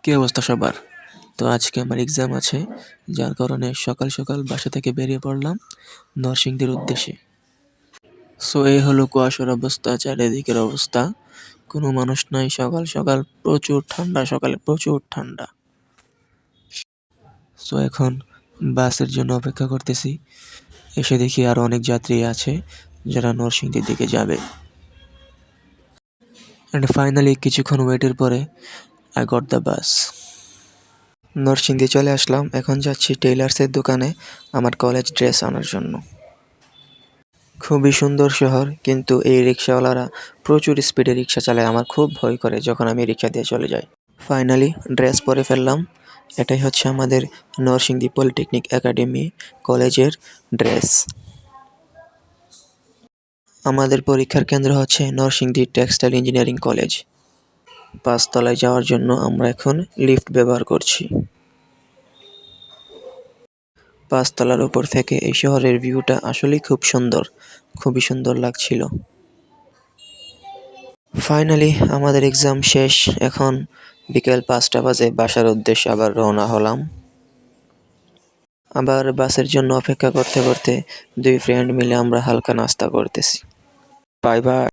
কি অবস্থা সবার? তো আজকে আমার এক্সাম আছে, যার কারণে সকাল সকাল বাসা থেকে বেরিয়ে পড়লাম নরসিংদীর উদ্দেশ্যে। সো এই হলো কুয়াশার অবস্থা, চারিদিকের অবস্থা, কোনো মানুষ নাই। সকাল সকাল প্রচুর ঠান্ডা, সকালে প্রচুর ঠান্ডা। সো এখন বাসের জন্য অপেক্ষা করতেছি। এসে দেখি আরো অনেক যাত্রী আছে যারা নরসিংদীর দিকে যাবে। অ্যান্ড ফাইনালি কিছুক্ষণ ওয়েটের পরে I got the bus. Narsingdi চলে আসলাম। এখন যাচ্ছি টেইলার্সের দোকানে আমার কলেজ ড্রেস আনার জন্য। খুবই সুন্দর শহর, কিন্তু এই রিক্সাওয়ালারা প্রচুর স্পিডে রিক্সা চালায়। আমার খুব ভয় করে যখন আমি রিক্সা দিয়ে চলে যাই। ফাইনালি ড্রেস পরে ফেললাম। এটাই হচ্ছে আমাদের নরসিংদী পলিটেকনিক একাডেমি কলেজের ড্রেস। আমাদের পরীক্ষার কেন্দ্র হচ্ছে নরসিংদী টেক্সটাইল ইঞ্জিনিয়ারিং কলেজ। ৫ তলায় যাওয়ার জন্য আমরা এখন লিফট ব্যবহার করছি। ৫ তলার উপর থেকে এই শহরের ভিউটা আসলেই খুব সুন্দর, খুবই সুন্দর লাগছিল। ফাইনালি আমাদের এক্সাম শেষ। এখন বিকেল ৫টা বাজে। বাসার উদ্দেশ্যে আবার রওনা হলাম। আবার বাসের জন্য অপেক্ষা করতে করতে ২ ফ্রেন্ড মিলে আমরা হালকা নাস্তা করতেছি। Bye bye.